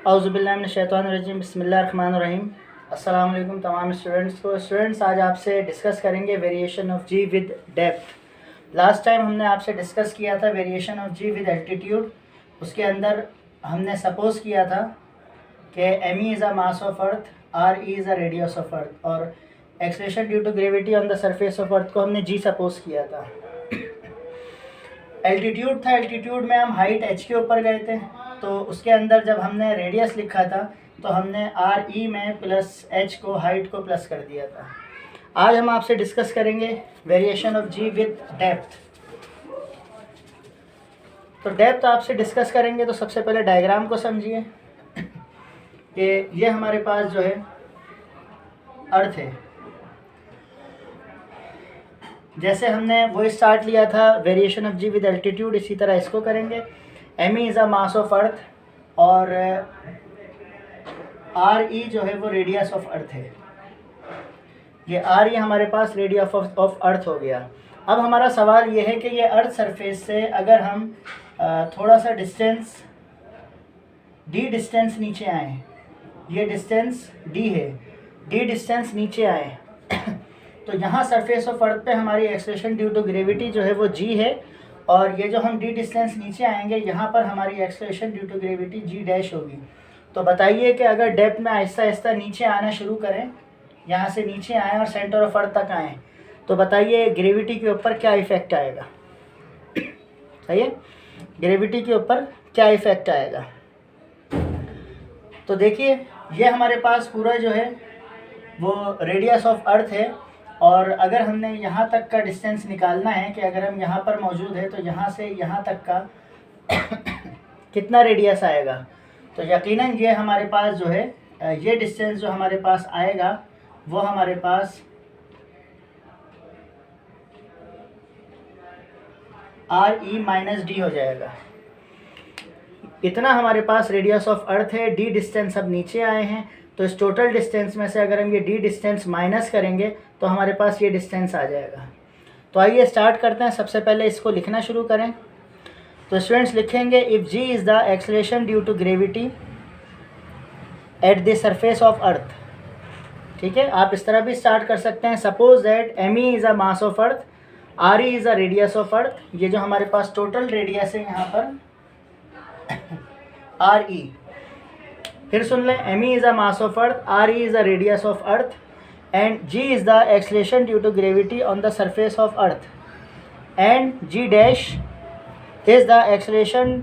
औज़ुबिल्लाहिमिनश्शैतानिर्रजीम बिस्मिल्लाहिर्रहमानिर्रहीम। अस्सलाम वालेकुम तमाम स्टूडेंट्स को। स्टूडेंट्स, आज आपसे डिस्कस करेंगे variation of ji with depth. Last time हमने आपसे डिस्कस किया था variation of ji with altitude. उसके अंदर हमने सपोज़ किया था कि M E is a mass of earth, R E is a radius of earth और acceleration due to gravity on the surface of earth को हमने जी सपोज़ किया था। एल्टीट्यूड था, एल्टीट्यूड में हम हाइट एच के ऊपर गए थे, तो उसके अंदर जब हमने रेडियस लिखा था तो हमने आर ई में प्लस एच को हाइट को प्लस कर दिया था। आज हम आपसे डिस्कस करेंगे variation of ji with depth. तो डेप्थ आपसे डिस्कस करेंगे तो सबसे पहले डायग्राम को समझिए कि ये हमारे पास जो है अर्थ है। जैसे हमने वो स्टार्ट लिया था variation of ji with altitude, इसी तरह इसको करेंगे। M E is a mass of earth और आर ई जो है वो रेडियस ऑफ अर्थ है। ये आर ई हमारे पास रेडियस ऑफ अर्थ हो गया। अब हमारा सवाल ये है कि ये अर्थ सरफेस से अगर हम थोड़ा सा डिस्टेंस डी डिस्टेंस नीचे आए, ये डिस्टेंस डी है, डी डिस्टेंस नीचे आए तो यहाँ सरफेस ऑफ अर्थ पे हमारी एक्सलेशन ड्यू टू ग्रेविटी जो है वो जी है, और ये जो हम डी डिस्टेंस नीचे आएंगे यहाँ पर हमारी acceleration due to gravity G dash होगी। तो बताइए कि अगर डेप्थ में आहिस्ता आहिस्ता नीचे आना शुरू करें, यहाँ से नीचे आएँ और सेंटर ऑफ अर्थ तक आएँ, तो बताइए ग्रेविटी के ऊपर क्या इफ़ेक्ट आएगा। सही है, ग्रेविटी के ऊपर क्या इफ़ेक्ट आएगा। तो देखिए ये हमारे पास पूरा जो है वो रेडियस ऑफ अर्थ है, और अगर हमने यहाँ तक का डिस्टेंस निकालना है कि अगर हम यहाँ पर मौजूद है तो यहाँ से यहाँ तक का कितना रेडियस आएगा, तो यकीनन ये हमारे पास जो है ये डिस्टेंस जो हमारे पास आएगा वो हमारे पास आर ई माइनस डी हो जाएगा। इतना हमारे पास रेडियस ऑफ अर्थ है। डी डिस्टेंस अब नीचे आए हैं, तो इस टोटल डिस्टेंस में से अगर हम ये डी डिस्टेंस माइनस करेंगे तो हमारे पास ये डिस्टेंस आ जाएगा। तो आइए स्टार्ट करते हैं। सबसे पहले इसको लिखना शुरू करें। तो स्टूडेंट्स लिखेंगे if G is the acceleration due to gravity at the surface of earth. ठीक है, आप इस तरह भी स्टार्ट कर सकते हैं। Suppose that M E is a mass of earth, R E is a radius of earth. ये जो हमारे पास टोटल रेडियस है यहाँ पर आर ई, फिर सुन लें, M E is a mass of earth, R E is a radius of earth and G is the acceleration due to gravity on the surface of earth and G dash is the acceleration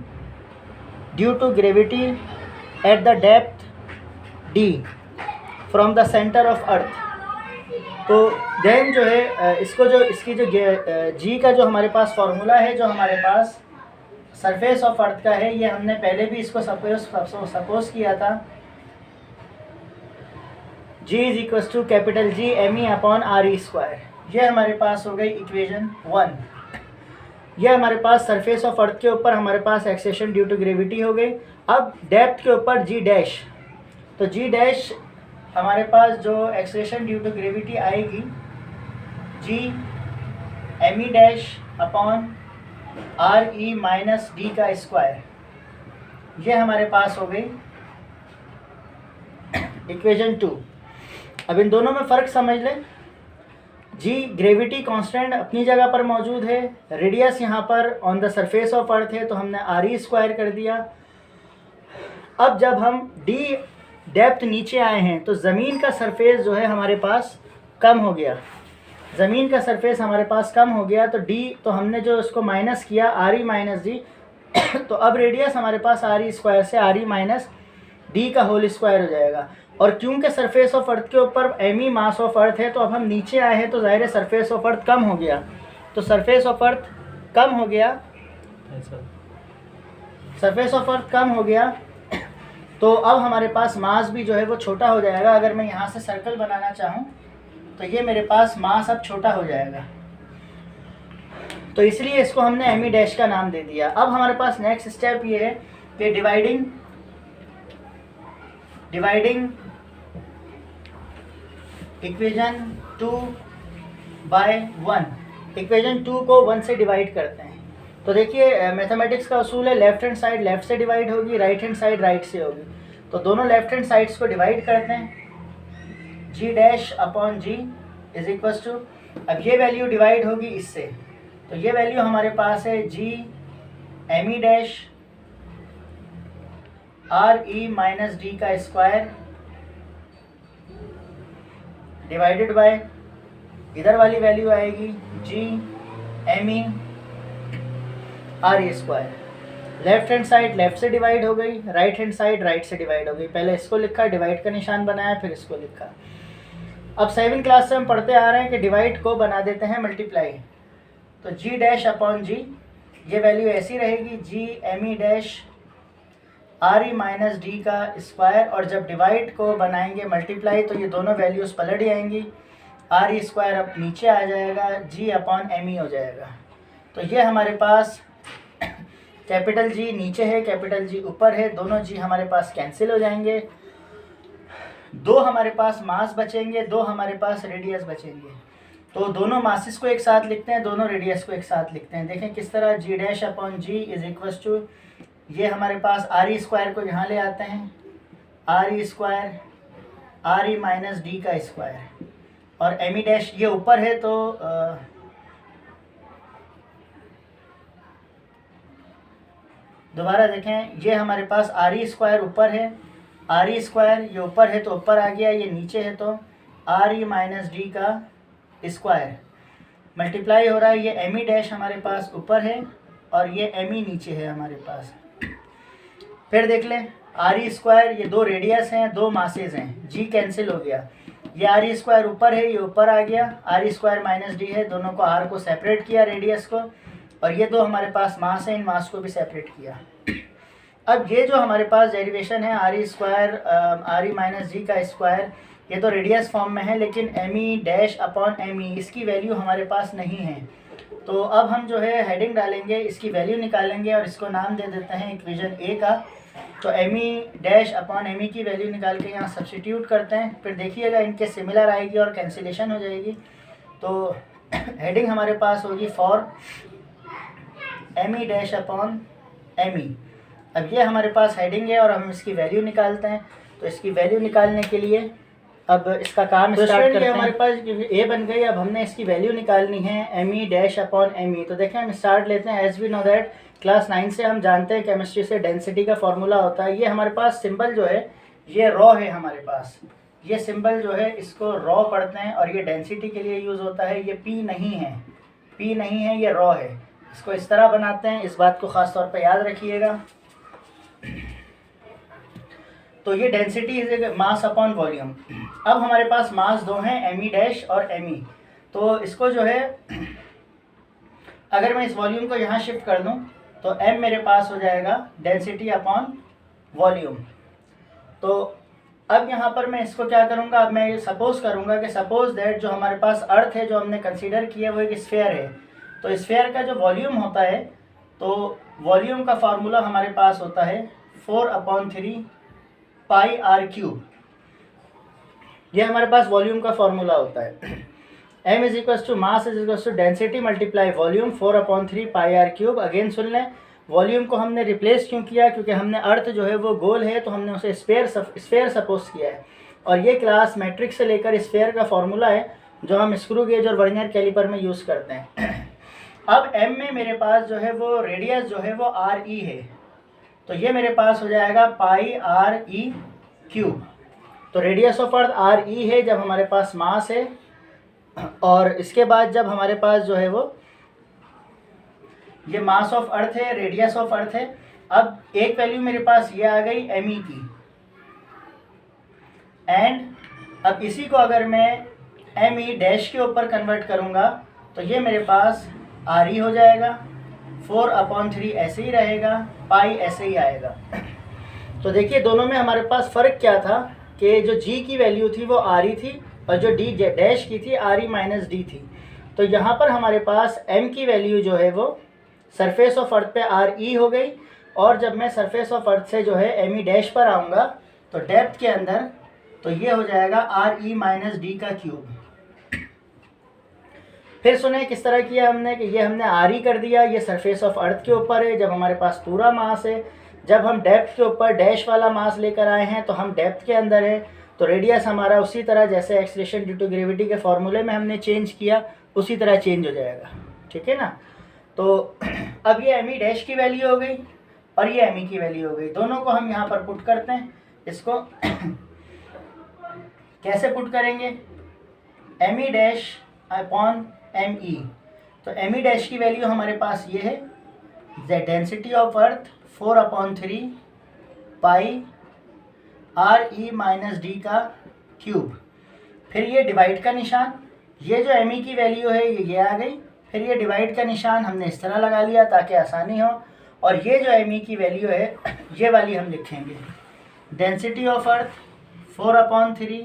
due to gravity at the depth D from the centre of earth. तो then जो है इसको जो इसकी जो जी का जो हमारे पास फॉर्मूला है जो हमारे पास सरफेस ऑफ अर्थ का है, ये हमने पहले भी इसको सपोज किया था। G is equal to capital G M E upon R E square. ये हमारे पास हो गई इक्वेशन 1। ये हमारे पास सरफेस ऑफ अर्थ के ऊपर हमारे पास एक्सेशन ड्यू टू ग्रेविटी हो गई। अब डेप्थ के ऊपर जी डैश, तो जी डैश हमारे पास जो एक्सेशन ड्यू टू ग्रेविटी आएगी G M E dash upon R E minus D का स्क्वायर, ये हमारे पास हो गई इक्वेशन 2। अब इन दोनों में फ़र्क समझ लें। जी ग्रेविटी कांस्टेंट अपनी जगह पर मौजूद है, रेडियस यहाँ पर ऑन द सरफेस ऑफ अर्थ है, तो हमने आर ई स्क्वायर कर दिया। अब जब हम डी डेप्थ नीचे आए हैं तो ज़मीन का सरफेस जो है हमारे पास कम हो गया, ज़मीन का सरफेस हमारे पास कम हो गया, तो डी तो हमने जो इसको माइनस किया आर ई माइनस डी तो अब रेडियस हमारे पास आर ई स्क्वायर से आर ई माइनस डी का होल स्क्वायर हो जाएगा। और क्योंकि सरफेस ऑफ अर्थ के ऊपर एम ई मास ऑफ अर्थ है, तो अब हम नीचे आए हैं तो ज़ाहिर है सरफेस ऑफ अर्थ कम हो गया, तो सरफेस ऑफ अर्थ कम हो गया, सरफेस ऑफ अर्थ कम हो गया, तो अब हमारे पास मास भी जो है वो छोटा हो जाएगा। अगर मैं यहाँ से सर्कल बनाना चाहूँ तो ये मेरे पास मास अब छोटा हो जाएगा, तो इसलिए इसको हमने एम ई डैश का नाम दे दिया। अब हमारे पास नेक्स्ट स्टेप ये है कि डिवाइडिंग इक्वेशन 2 बाय 1, इक्वेशन 2 को 1 से डिवाइड करते हैं। तो देखिए मैथमेटिक्स का उसूल है लेफ्ट हैंड साइड लेफ्ट से डिवाइड होगी, राइट हैंड साइड राइट से होगी। तो दोनों लेफ्ट हैंड साइड्स को डिवाइड करते हैं, g dash upon g is equal to, अब ये वैल्यू डिवाइड होगी इससे, तो ये वैल्यू हमारे पास है G M E dash R E minus D का स्क्वायर डिवाइडेड बाय, इधर वाली वैल्यू आएगी G M E R E square. Left hand side left से डिवाइड हो गई, राइट हैंड साइड राइट से डिवाइड हो गई। पहले इसको लिखा, डिवाइड का निशान बनाया, फिर इसको लिखा। अब 7 क्लास से हम पढ़ते आ रहे हैं कि डिवाइड को बना देते हैं मल्टीप्लाई, तो जी डैश अपॉन जी, ये वैल्यू ऐसी रहेगी G M E dash R E minus D का स्क्वायर, और जब डिवाइड को बनाएंगे मल्टीप्लाई तो ये दोनों वैल्यूज़ पलट जाएंगी, आर ई स्क्वायर अब नीचे आ जाएगा, जी अपॉन एम ई हो जाएगा। तो ये हमारे पास कैपिटल जी नीचे है, कैपिटल जी ऊपर है, दोनों जी हमारे पास कैंसिल हो जाएंगे, दो हमारे पास मास बचेंगे, दो हमारे पास रेडियस बचेंगे। तो दोनों मासेस को एक साथ लिखते हैं, दोनों रेडियस को एक साथ लिखते हैं। देखें किस तरह, g dash upon g is equal to, ये हमारे पास आर ई स्क्वायर को यहाँ ले आते हैं, are E square R E minus D का स्क्वायर, और एम ई डैश ये ऊपर है तो दोबारा देखें, ये हमारे पास आर ई स्क्वायर ऊपर है, आर ई स्क्वायर ये ऊपर है तो ऊपर आ गया, ये नीचे है तो आर ई माइनस डी का स्क्वायर मल्टीप्लाई हो रहा है, ये एम ई डैश हमारे पास ऊपर है और ये एम ई नीचे है हमारे पास। फिर देख लें, आर ई स्क्वायर ये दो रेडियस हैं, दो मासेज हैं, जी कैंसिल हो गया, ये आर ई स्क्वायर ऊपर है, ये ऊपर आ गया, R E square minus D है, दोनों को आर को सेपरेट किया रेडियस को, और ये दो हमारे पास मास है, इन मास को भी सेपरेट किया। अब ये जो हमारे पास डेरिवेशन है R E square R E minus g का स्क्वायर, ये तो रेडियस फॉर्म में है, लेकिन M E dash upon M E इसकी वैल्यू हमारे पास नहीं है। तो अब हम जो है हेडिंग डालेंगे, इसकी वैल्यू निकालेंगे और इसको नाम दे देते हैं इक्वेशन ए का। तो M E dash upon M E की वैल्यू निकाल के यहाँ सब्स्टिट्यूट करते हैं, फिर देखिएगा इनके सिमिलर आएगी और कैंसिलेशन हो जाएगी। तो हेडिंग हमारे पास होगी for M E dash upon M E. अब ये हमारे पास हेडिंग है और हम इसकी वैल्यू निकालते हैं। तो इसकी वैल्यू निकालने के लिए अब इसका काम स्टार्ट करते हैं। हमारे पास ए बन गई, अब हमने इसकी वैल्यू निकालनी है M E dash upon M E. तो देखें हम स्टार्ट लेते हैं, as we know that class 9 से हम जानते हैं केमिस्ट्री से डेंसिटी का फॉर्मूला होता है। ये हमारे पास सिंबल जो है ये रॉ है हमारे पास, ये सिंबल जो है इसको रॉ पढ़ते हैं और ये डेंसिटी के लिए यूज़ होता है। ये पी नहीं है, पी नहीं है, ये रॉ है। इसको इस तरह बनाते हैं, इस बात को ख़ास तौर पे याद रखिएगा। तो ये density is mass upon volume. अब हमारे पास मास दो हैं, एम ई डैश और एम ई। तो इसको जो है अगर मैं इस वॉल्यूम को यहाँ शिफ्ट कर दूँ तो एम मेरे पास हो जाएगा डेंसिटी अपॉन वॉल्यूम। तो अब यहाँ पर मैं इसको क्या करूँगा, अब मैं सपोज करूँगा कि सपोज दैट जो हमारे पास अर्थ है जो हमने कंसीडर किया वो एक स्फेयर है। तो स्फेयर का जो वॉल्यूम होता है, तो वॉल्यूम का फार्मूला हमारे पास होता है 4/3 पाई आर क्यूब। ये हमारे पास वॉल्यूम का फार्मूला होता है। m is equal to mass is equal to density multiply volume 4/3 pi R cube. Again सुन लें, वॉल्यूम को हमने रिप्लेस क्यों किया, क्योंकि हमने अर्थ जो है वो गोल है तो हमने उसे स्फेयर सपोज किया है। और ये क्लास मैट्रिक्स से लेकर स्फेयर का फार्मूला है जो हम स्क्रू गेज और वर्नियर कैलिपर में यूज़ करते हैं। अब m में मेरे पास जो है वो रेडियस जो है वो आर ई है, तो ये मेरे पास हो जाएगा पाई आर ई क्यूब। तो रेडियस ऑफ अर्थ आर ई है जब हमारे पास मास है, और इसके बाद जब हमारे पास जो है वो ये मास ऑफ अर्थ है, रेडियस ऑफ अर्थ है। अब एक वैल्यू मेरे पास ये आ गई एम ई की, एंड अब इसी को अगर मैं एम ई डैश के ऊपर कन्वर्ट करूँगा तो ये मेरे पास आर ई हो जाएगा, 4/3 ऐसे ही रहेगा, पाई ऐसे ही आएगा। तो देखिए दोनों में हमारे पास फ़र्क क्या था कि जो जी की वैल्यू थी वो आर ई थी और जो डी डैश की थी आर ई माइनस डी थी। तो यहाँ पर हमारे पास एम की वैल्यू जो है वो सरफेस ऑफ अर्थ पे आर ई हो गई, और जब मैं सरफेस ऑफ अर्थ से जो है एम ई डैश पर आऊँगा तो डेप्थ के अंदर तो ये हो जाएगा आर ई माइनस डी का क्यूब। फिर सुने किस तरह किया हमने कि ये हमने आर ई कर दिया, ये सरफेस ऑफ अर्थ के ऊपर है जब हमारे पास पूरा मास है, जब हम डेप्थ के ऊपर डैश वाला मास लेकर आए हैं तो हम डेप्थ के अंदर हैं, तो रेडियस हमारा उसी तरह जैसे एक्सलेशन ड्यू टू ग्रेविटी के फॉर्मूले में हमने चेंज किया उसी तरह चेंज हो जाएगा, ठीक है ना। तो अब ये एम ई डैश की वैल्यू हो गई और ये एम ई की वैल्यू हो गई, दोनों को हम यहाँ पर पुट करते हैं। इसको कैसे पुट करेंगे, M E dash upon M E, तो एम ई डैश की वैल्यू हमारे पास ये है, the density of earth 4/3 pi R E minus D का क्यूब, फिर ये डिवाइड का निशान, ये जो एम ई की वैल्यू है ये आ गई, फिर ये डिवाइड का निशान हमने इस तरह लगा लिया ताकि आसानी हो, और ये जो एम ई की वैल्यू है ये वाली हम लिखेंगे, density of earth 4/3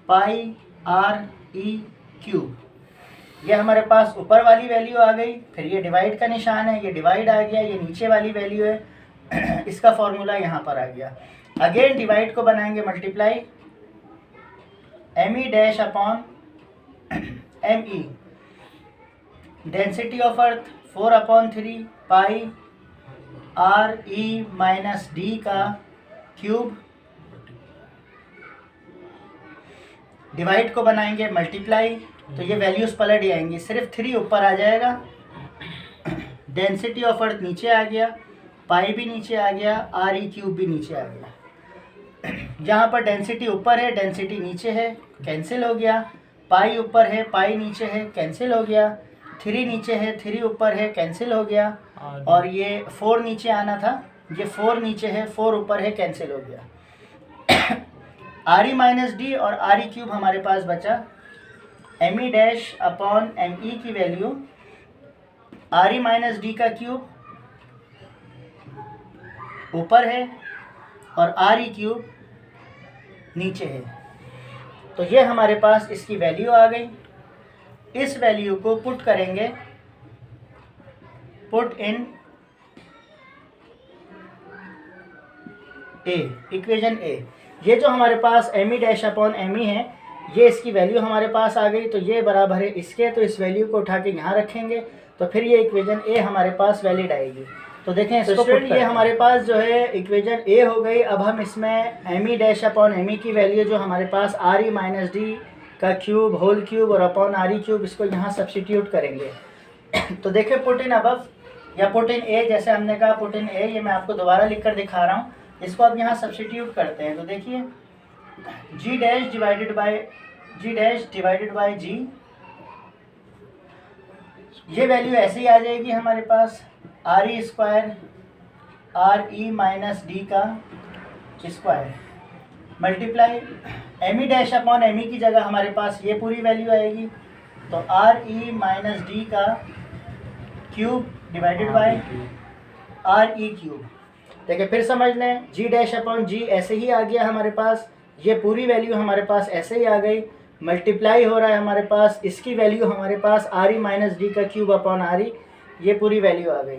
pi R E cube, ये हमारे पास ऊपर वाली वैल्यू आ गई, फिर ये डिवाइड का निशान है, ये डिवाइड आ गया, ये नीचे वाली वैल्यू है, इसका फॉर्मूला यहाँ पर आ गया। अगेन डिवाइड को बनाएंगे multiply, M E dash upon M E, density of earth 4/3 pi R E minus D का क्यूब, डिवाइड को बनाएंगे मल्टीप्लाई, तो ये वैल्यूज पलट जाएंगी, सिर्फ 3 ऊपर आ जाएगा, डेंसिटी ऑफ अर्थ नीचे आ गया, पाई भी नीचे आ गया, आर ई क्यूब भी नीचे आ गया। जहाँ पर डेंसिटी ऊपर है डेंसिटी नीचे है, कैंसिल हो गया, पाई ऊपर है पाई नीचे है, कैंसिल हो गया, 3 नीचे है 3 ऊपर है, कैंसिल हो गया, और ये 4 नीचे आना था, ये 4 नीचे है 4 ऊपर है, कैंसिल हो गया। आर ई माइनस डी और आर ई क्यूब हमारे पास बचा, M E dash upon M E की value R E minus D का क्यूब ऊपर है और आर ई क्यूब नीचे है, तो ये हमारे पास इसकी वैल्यू आ गई। इस वैल्यू को पुट करेंगे, पुट इन ए, इक्वेशन ए, ये जो हमारे पास M E dash upon M E है ये इसकी वैल्यू हमारे पास आ गई, तो ये बराबर है इसके, तो इस वैल्यू को उठा के यहाँ रखेंगे तो फिर ये इक्वेशन ए हमारे पास वैलिड आएगी। तो देखें इसको पुट, ये हमारे पास जो है इक्वेशन ए हो गई। अब हम इसमें M E dash upon M E की वैल्यू जो हमारे पास आर ई माइनस डी का क्यूब होल क्यूब और अपॉन आर ई क्यूब, इसको यहाँ सब्सटीट्यूट करेंगे। तो देखें पुट इन अबव या पुट इन ए, जैसे हमने कहा पुट इन ए, ये मैं आपको दोबारा लिख कर दिखा रहा हूँ, इसको अब यहाँ सब्सटीट्यूट करते हैं। तो देखिए g dash divided by g, ये वैल्यू ऐसे ही आ जाएगी हमारे पास, R E square R E minus D का square multiply M E dash upon M E की जगह हमारे पास ये पूरी वैल्यू आएगी, तो आर ई माइनस डी का cube divided by R E cube. देखिए फिर समझ लें, जी डैश अपॉन जी ऐसे ही आ गया हमारे पास, ये पूरी वैल्यू हमारे पास ऐसे ही आ गई, मल्टीप्लाई हो रहा है हमारे पास, इसकी वैल्यू हमारे पास आर ई माइनस डी का क्यूब अपॉन आर ई, ये पूरी वैल्यू आ गई।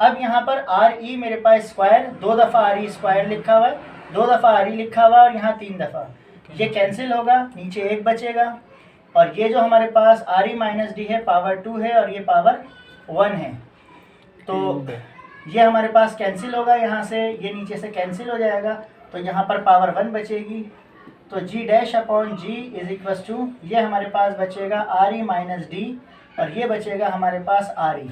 अब यहाँ पर आर ई मेरे पास स्क्वायर, 2 दफ़ा आर ई स्क्वायर लिखा हुआ है, 2 दफ़ा आर ई लिखा हुआ है और यहाँ 3 दफ़ा, ये कैंसिल होगा, नीचे 1 बचेगा, और ये जो हमारे पास आर ई माइनस डी है पावर 2 है और ये पावर 1 है, तो ये हमारे पास कैंसिल होगा, यहाँ से ये नीचे से कैंसिल हो जाएगा, तो यहाँ पर पावर 1 बचेगी, तो g dash upon g is equal to, ये हमारे पास बचेगा आर ई माइनस डी और ये बचेगा हमारे पास आर ई।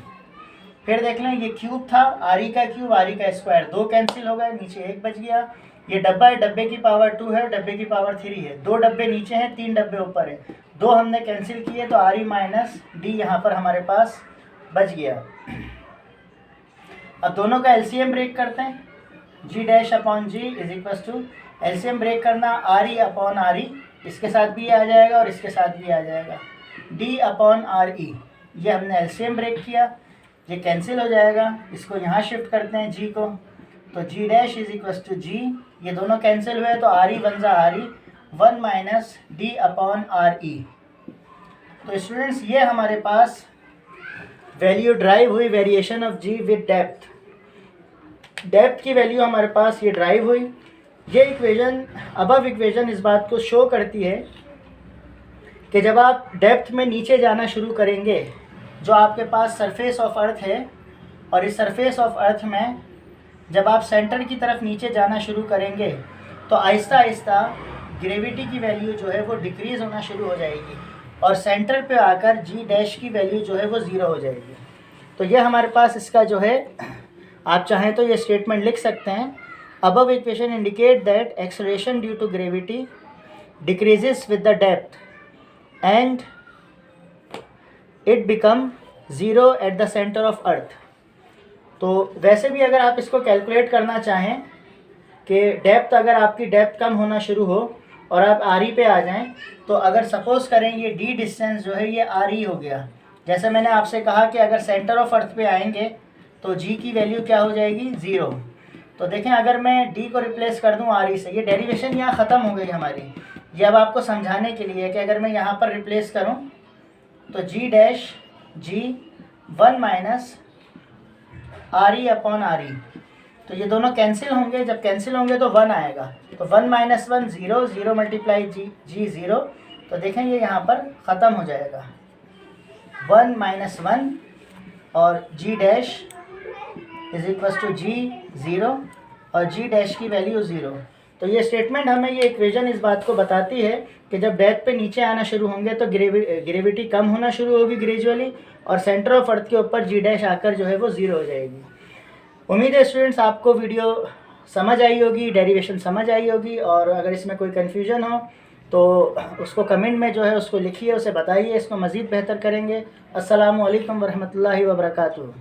फिर देख लें ये क्यूब था, आर ई का क्यूब आर ई का स्क्वायर, 2 कैंसिल हो गए, नीचे 1 बच गया, ये डब्बा है, डब्बे की पावर 2 है, डब्बे की पावर 3 है, 2 डब्बे नीचे हैं 3 डब्बे ऊपर है, 2 हमने कैंसिल किए, तो आर ई माइनस डी यहाँ पर हमारे पास बच गया। अब दोनों का एलसीएम ब्रेक करते हैं, g dash upon g is equal to, LCM break करना R E upon R E, इसके साथ भी आ जाएगा और इसके साथ भी आ जाएगा, डी अपॉन आर ई, ये हमने एलसीएम ब्रेक किया, ये कैंसिल हो जाएगा, इसको यहाँ शिफ्ट करते हैं जी को, तो g dash is equal to जी, ये दोनों कैंसिल हुए तो आर ई 1 जा R E, 1 minus D upon R ई। तो स्टूडेंट्स ये हमारे पास वैल्यू ड्राइव हुई variation of ji with depth, depth की वैल्यू हमारे पास ये ड्राइव हुई। ये इक्वेशन, अबव इक्वेशन इस बात को शो करती है कि जब आप डेप्थ में नीचे जाना शुरू करेंगे, जो आपके पास सरफेस ऑफ अर्थ है और इस सरफेस ऑफ अर्थ में जब आप सेंटर की तरफ नीचे जाना शुरू करेंगे तो आहिस्ता आहिस्ता ग्रेविटी की वैल्यू जो है वो डिक्रीज़ होना शुरू हो जाएगी और सेंटर पे आकर जी डैश की वैल्यू जो है वो ज़ीरो हो जाएगी। तो ये हमारे पास इसका जो है, आप चाहें तो ये स्टेटमेंट लिख सकते हैं, above equation indicate that acceleration due to gravity decreases with the depth and it become zero at the centre of earth. तो वैसे भी अगर आप इसको कैलकुलेट करना चाहें कि डेप्थ, अगर आपकी डेप्थ कम होना शुरू हो और आप आर ई पे आ जाएं, तो अगर सपोज़ करें ये डी डिस्टेंस जो है ये आर ई हो गया, जैसे मैंने आपसे कहा कि अगर सेंटर ऑफ अर्थ पे आएंगे तो जी की वैल्यू क्या हो जाएगी, ज़ीरो। तो देखें अगर मैं डी को रिप्लेस कर दूं आर ई से, ये डेरिवेशन यहाँ ख़त्म हो गई हमारी। ये अब आपको समझाने के लिए कि अगर मैं यहाँ पर रिप्लेस करूँ तो g dash ji 1 minus are E upon R ई, तो ये दोनों कैंसिल होंगे, जब कैंसिल होंगे तो 1 आएगा, तो 1 minus 1 zero, zero multiply G zero, तो देखें ये यहाँ पर ख़त्म हो जाएगा, 1 माइनस 1 और g dash is equal to g zero और जी डैश की वैल्यू ज़ीरो। तो ये स्टेटमेंट हमें, ये इक्वेशन इस बात को बताती है कि जब डेप्थ पे नीचे आना शुरू होंगे तो ग्रेविटी कम होना शुरू होगी ग्रेजुअली और सेंटर ऑफ अर्थ के ऊपर जी डैश आकर जो है वो ज़ीरो हो जाएगी। उम्मीद है स्टूडेंट्स आपको वीडियो समझ आई होगी, डेरिवेशन समझ आई होगी, और अगर इसमें कोई कन्फ्यूजन हो तो उसको कमेंट में जो है उसको लिखिए, उसे बताइए, इसको मज़ीद बेहतर करेंगे। अस्सलामु अलैकुम वरहमतुल्लाहि वबरकातुहू।